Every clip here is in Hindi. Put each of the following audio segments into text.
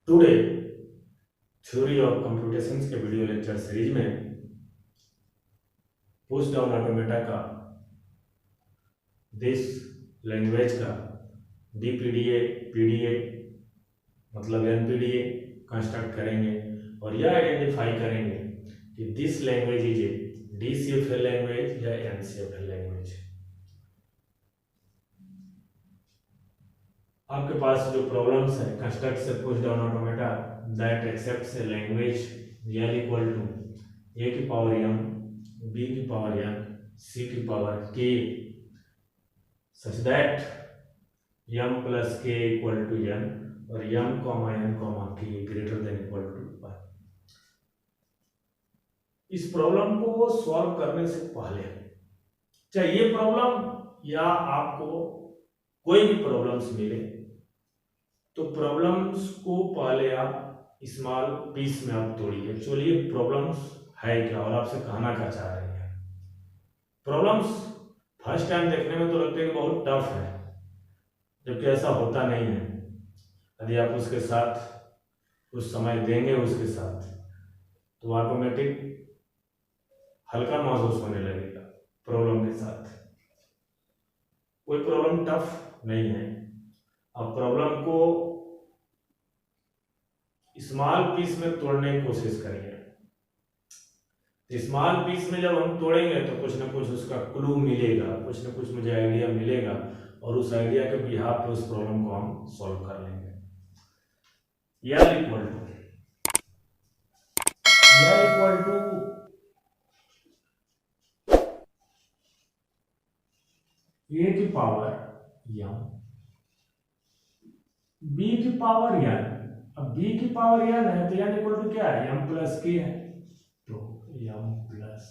टुडे थ्योरी ऑफ कंप्यूटेशंस के वीडियो लेक्चर सीरीज में पुश डाउन ऑटोमेटा का दिस लैंग्वेज का डीपीडीए पीडीए मतलब एनपीडीए कंस्ट्रक्ट करेंगे और यह आइडेंटिफाई करेंगे कि this language is a DCFL language या एनसीएफएल लैंग्वेज। आपके पास जो प्रॉब्लम्स है कंस्ट्रक्ट से push down automata that accepts a language L equal to a की पावर एम बी की पावर एन सी की power k such that m plus k equal to n और m comma n comma k greater than equal to 1। इस प्रॉब्लम को सॉल्व करने से पहले चाहे ये प्रॉब्लम या आपको कोई भी प्रॉब्लम्स मिले तो प्रॉब्लम्स को पहले आप स्मॉल पीस में आप तोड़िए। एक्चुअली ये प्रॉब्लम्स है क्या और आपसे कहना क्या चाह रही है। प्रॉब्लम्स फर्स्ट टाइम देखने में तो लगता है कि बहुत टफ है, जबकि ऐसा होता नहीं है। यदि आप उसके साथ कुछ समय देंगे उसके साथ तो ऑटोमेटिक हल्का महसूस होने लगेगा। प्रॉब्लम के साथ कोई प्रॉब्लम टफ नहीं है। अब प्रॉब्लम को स्मॉल पीस में तोड़ने की कोशिश करिए। स्मॉल पीस में जब हम तोड़ेंगे तो कुछ ना कुछ उसका क्लू मिलेगा, कुछ ना कुछ मुझे आइडिया मिलेगा और उस आइडिया के बिहाफ पे उस प्रॉब्लम को हम सॉल्व कर लेंगे। L इक्वल टू ए की पावर एम बी की पावर एन। अब बी की पावर एन है तो एन इक्वल टू क्या है, एम प्लस के है, तो एम प्लस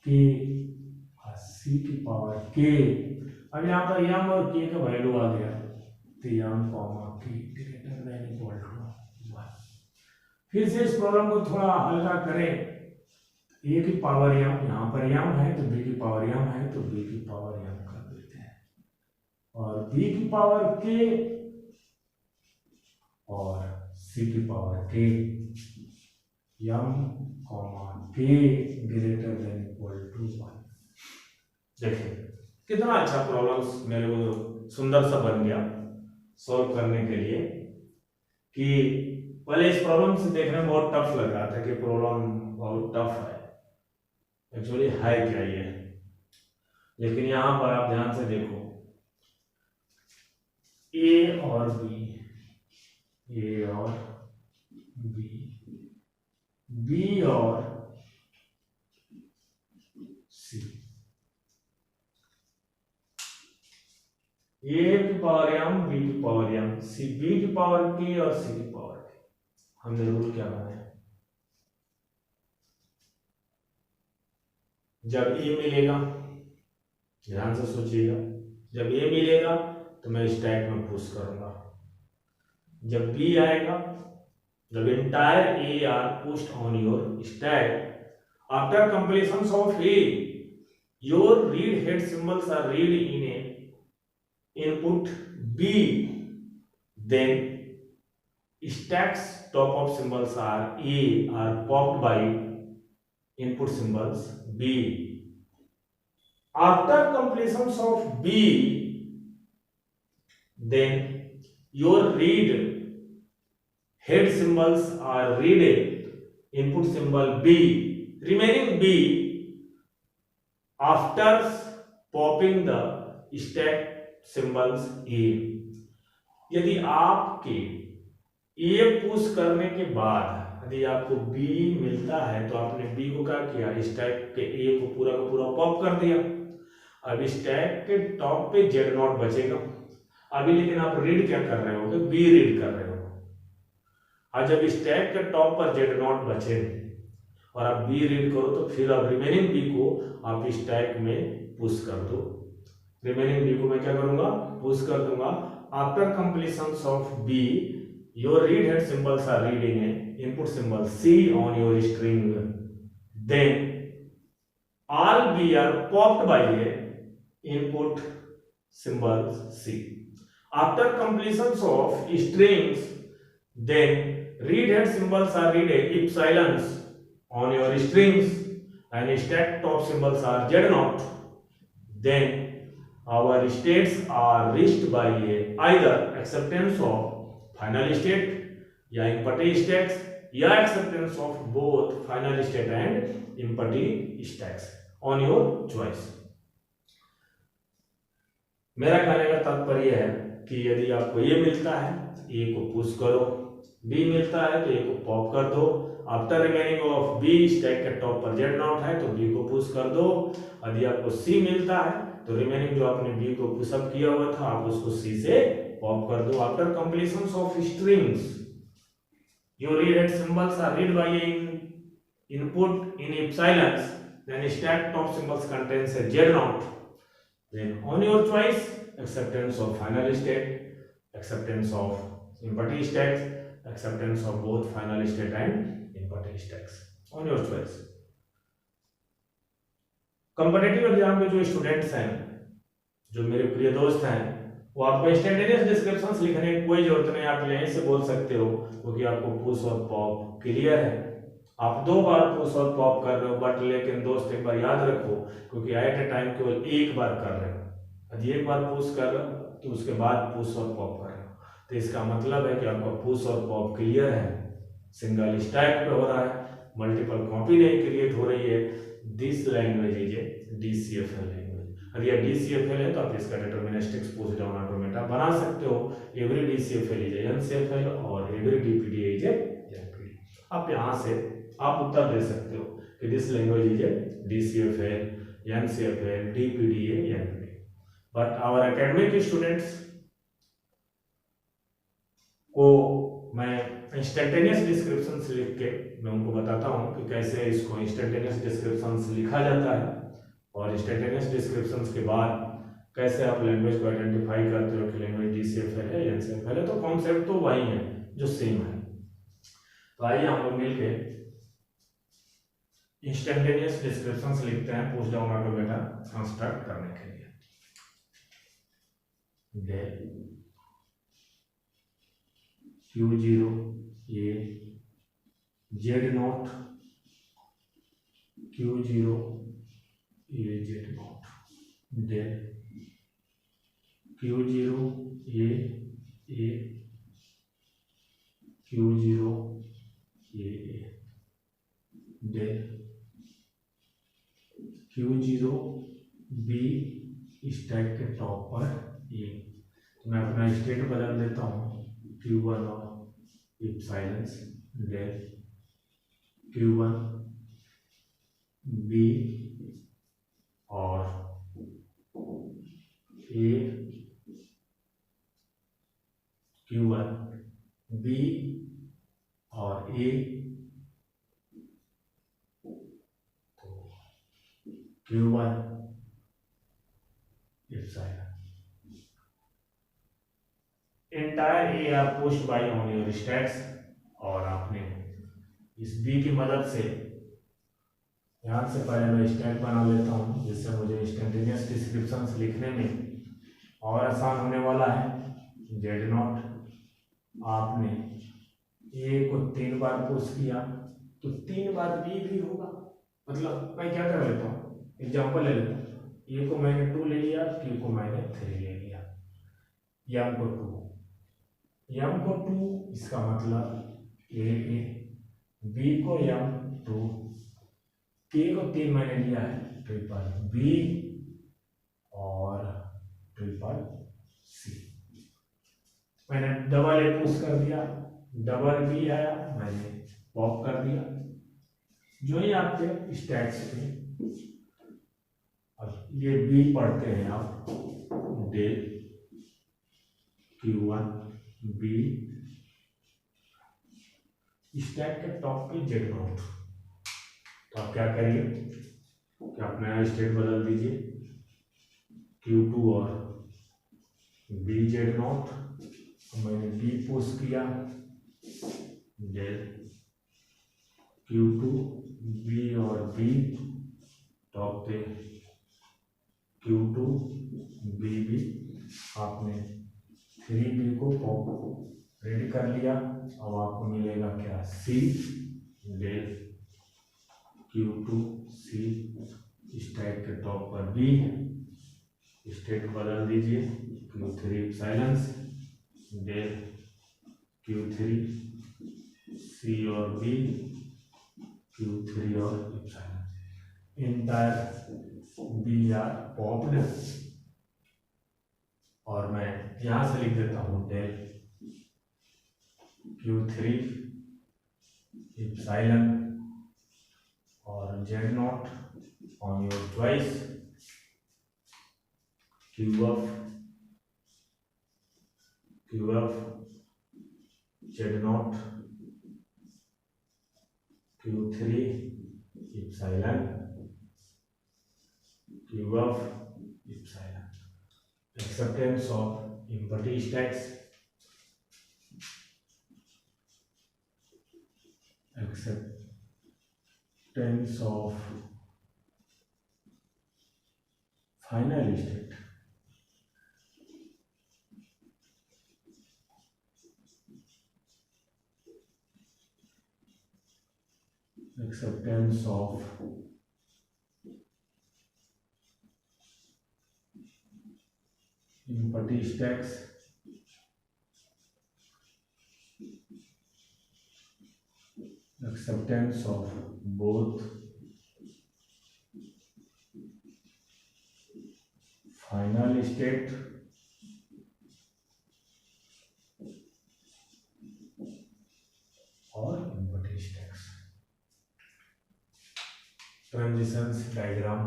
के और सी की पावर के। अब यहाँ पर एम और के का वैल्यू आ गया तो M comma k greater than equal to 1। फिर से इस प्रॉब्लम को थोड़ा हल्का करें। ए की पावर एम, यहाँ पर एम है तो बी की पावर एम है तो बी की पावर एम कर देते हैं और बी की पावर के और सी की पावर के M comma k greater than equal to 1। देखिए कितना अच्छा प्रॉब्लम्स मेरे को सुंदर सा बन गया सॉल्व करने के लिए। कि पहले इस प्रॉब्लम से देखने में बहुत टफ लग रहा था कि प्रॉब्लम बहुत टफ है, एक्चुअली है क्या ये। लेकिन यहां पर आप ध्यान से देखो ए और बी, ए और बी, बी और सी, ए की पावर एम बी की पावर एम सी बी की पावर के और सी की पावर के। हमने रूल क्या बनाया, जब ए मिलेगा, ध्यान से सोचिएगा, जब ए मिलेगा तो मैं स्टैक में पुश करूंगा। जब बी आएगा, जब entire A are pushed on your stack after completion of A, your read head symbols are read in a input B, then stacks top of symbols are A are popped by input symbols B. After completion of B, then your read head symbols are read input symbol B, remaining B after popping the stack symbols a. यदि आपके ए पुश करने के बाद यदि आपको बी मिलता है तो आपने बी को क्या किया, स्टैक के ए को पूरा का पूरा पॉप कर दिया। अब स्टैक के टॉप पे जेड नॉट बचेगा अभी, लेकिन आप रीड क्या कर रहे हो, बी रीड कर रहे हो। और जब स्टैक के टॉप पर जेड नॉट बचे और आप बी रीड करो तो फिर अब रिमेनिंग बी को आप स्टैक में पुश कर दो। रिमेनिंग बी को मैं क्या करूंगा, पुश कर दूंगा। After completion of B, your read head symbols are reading a input symbol C on your string, then all B are popped by a input symbol C. After completion of strings, Then read head symbols are read if silence on your strings and stack top symbols are Z naught. Then our states are reached by either acceptance of final state या empty states या acceptance of both final state and empty states on your choice. मेरा कहने का तात्पर्य है कि यदि आपको ये मिलता है ए को पुश करो, बी मिलता है तो ए को पॉप कर दो, after remaining of B stack के टॉप पर जेड नॉट है तो बी को पुश कर दो, यदि आपको सी मिलता है तो रिमेनिंग जो आपने बी को पुश अप किया हुआ था आप उसको सी से पॉप कर दो. After completion of strings your read head symbols are read by input in epsilons, then stack top symbols contains a z naught. Then on your choice, acceptance of final state, acceptance of empty states, acceptance of both final state and empty states on your choice. Competitive exam के जो स्टूडेंट्स हैं, जो मेरे प्रिय दोस्त हैं, वो आपको इंस्टेंटेनियस डिस्क्रिप्शंस लिखने की कोई जरूरत नहीं, आप यहीं से बोल सकते हो क्योंकि आपको पुश और पॉप क्लियर है. आप 2 बार पुश और पॉप कर रहे हो, बट लेकिन दोस्त एक बार याद रखो क्योंकि एट ए टाइम केवल एक बार कर रहे हो. यदि एक बार पुश कर रहे हो तो उसके बाद पुश और पॉप कर रहे हो तो इसका मतलब है कि आपका पुश और पॉप क्लियर है, सिंगल स्टैक पे हो रहा है, मल्टीपल कॉपी नहीं क्रिएट हो रही है. This language is a DCFL language. यदि यह DCFL है तो आप इसका डिटरमिनिस्टिक्स पुश डाउन ऑटोमेटा बना सकते हो. Every DCFL is a NCFL और every DPD is a NPD. आप यहाँ से आप उत्तर दे सकते हो कि this language is a DCFL, NCFL, DPD, NPD. But our academic students को मैं इंस्टेंटेनियस डिस्क्रिप्शंस लिख के मैं उनको बताता हूँ कि कैसे इसको इंस्टेंटेनियस डिस्क्रिप्शंस लिखा जाता है और इंस्टेंटेनियस डिस्क्रिप्शंस के बाद कैसे आप लैंग्वेज को आइडेंटिफाई करते हो कि लैंग्वेज DCFL है या NCFL है. तो कॉन्सेप्ट तो वही है जो सेम है. तो आइए हम लोग मिलके इंस्टेंटेनियस डिस्क्रिप्शंस लिखते हैं पुश डाउन ऑटोमेटा कंस्ट्रक्ट करने के लिए. Q0 A Z naught Q0 A Z naught, then Q0 A Q0 A, then Q0 B stack के टॉप पर A. तो मैं अपना स्टेट बदल देता हूँ Q1 और epsilons, then Q1 B और A, Q1 B और A, तो Q1 epsilon. Entire A are pushed by on your stacks. और आपने इस बी की मदद से ध्यान से पहले मैं स्टैक बना लेता हूँ जिससे मुझे इंस्टेंटेनियस डिस्क्रिप्शंस लिखने में और आसान होने वाला है. जेड नॉट आपने ए को 3 बार पोस्ट किया तो 3 बार बी भी होगा. मतलब मैं क्या कर लेता हूँ, एग्जाम्पल ले लेता हूँ. ए को मैंने 2 ले लिया, क्यू को मैंने 3 ले लिया, एम को 2, एम को 2, इसका मतलब ए, बी को एम 2, के को 3 मैंने लिया है ट्रिपल बी और ट्रिपल सी. मैंने डबल ए पुश कर दिया, डबल बी आया, मैंने पॉप कर दिया. जो ही आपके स्टैक्स पे अब ये बी पढ़ते हैं आप, डेल Q1 B स्टैक के टॉप पे जेड नॉट. तो आप क्या करिए कि आप नया स्टेट बदल दीजिए Q2 और B जेड नॉट. मैंने B पुश किया, डेल Q2 B और B टॉप पे Q2 B आपने 3B को पॉप रेडी कर लिया। अब आपको मिलेगा क्या, C del Q2 C, stack के टॉप पर B, स्टेट बदल दीजिए, Q3 silence del Q3 C और B, Q3 और silence, entire B are popped. और मैं यहां से लिख देता हूं डेल Q3 इप्सिलॉन और Z naught on your choice, QF Z naught Q3 epsilon QF epsilon. Acceptance of empty stacks, acceptance of final state, acceptance of empty stacks, acceptance of both final state और empty stacks। Transitions diagram,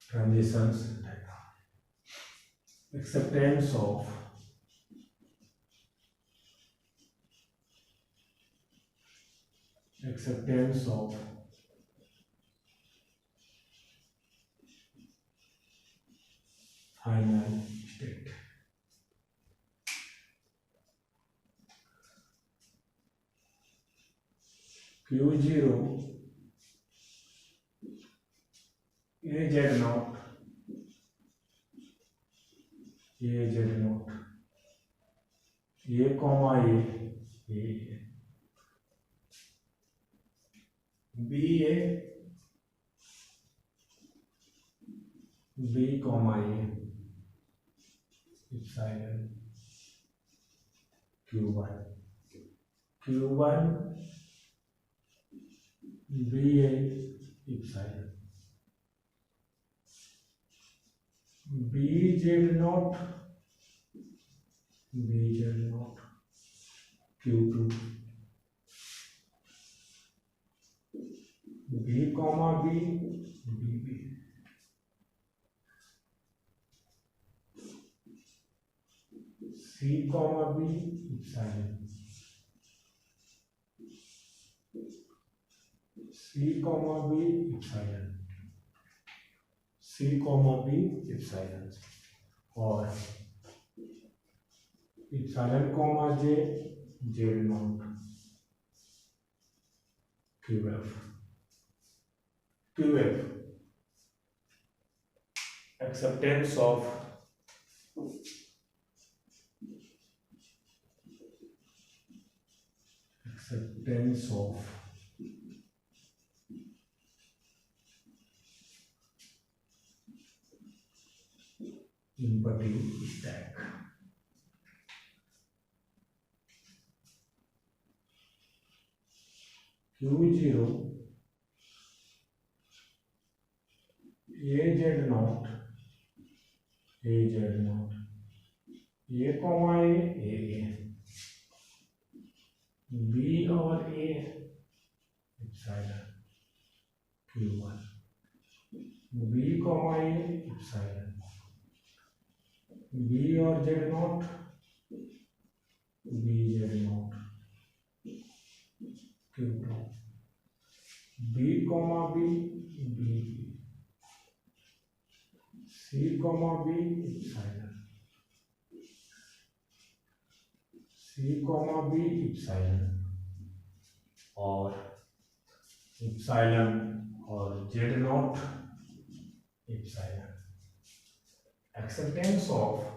transitions diagram, acceptance of final state, Q0 AZ naught A comma A B comma A epsilon Q1 BA epsilon BZ naught Q2 B comma B BB C comma B epsilon C comma B epsilon और epsilon comma J Z naught QF acceptance of empty stack, Q0 AZ naught A comma A B और A epsilon Q1 B comma A epsilon B और Z naught BZ naught Q2 B comma B BB C comma B epsilon C comma B epsilon और इप्सिलॉन और Z not epsilon. Acceptance of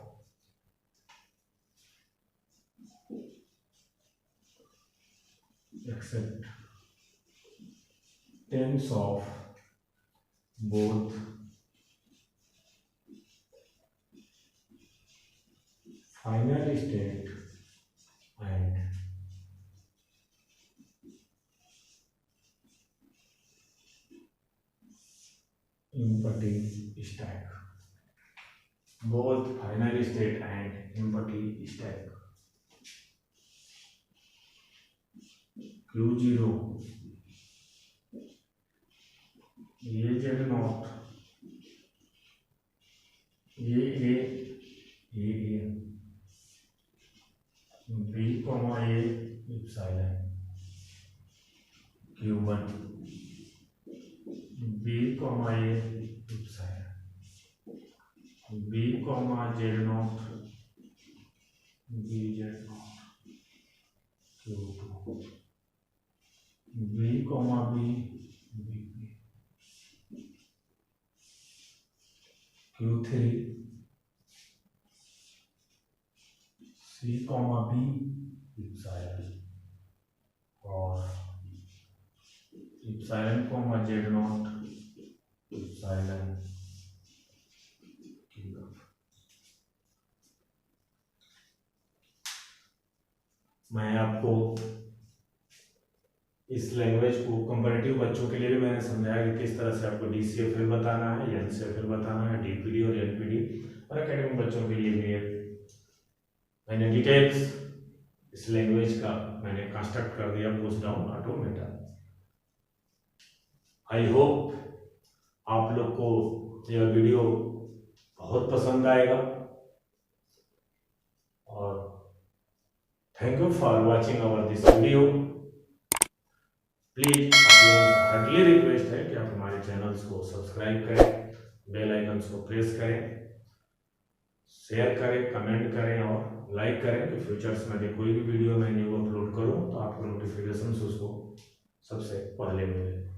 both final state and empty stack. Both final state and empty stack. Q0 AZ naught AA B comma A epsilon Q1 B comma A epsilon B comma Z naught BZ naught Q2 B comma B BP Q3 C comma B epsilon और epsilon comma Z naught epsilon QF। मैं आपको इस लैंग्वेज को कंपैरेटिव बच्चों के लिए भी मैंने समझाया कि किस तरह से आपको DCFL बताना है, NCFL बताना है, DPD और LPD, और एकेडमिक बच्चों के लिए भी मैंने डिटेल्स इस लैंग्वेज का मैंने कंस्ट्रक्ट कर दिया push down automata. I hope आप लोग को यह वीडियो बहुत पसंद आएगा और thank you for watching our this video. Please आप लोगों से हार्डली रिक्वेस्ट है कि आप हमारे चैनल्स को सब्सक्राइब करें, बेल आइकन्स को प्रेस करें, शेयर करें, कमेंट करें और लाइक करें कि फ्यूचर्स में कोई भी वीडियो मैं न्यू अपलोड करूं तो आपको नोटिफिकेशन उसको सबसे पहले मिले।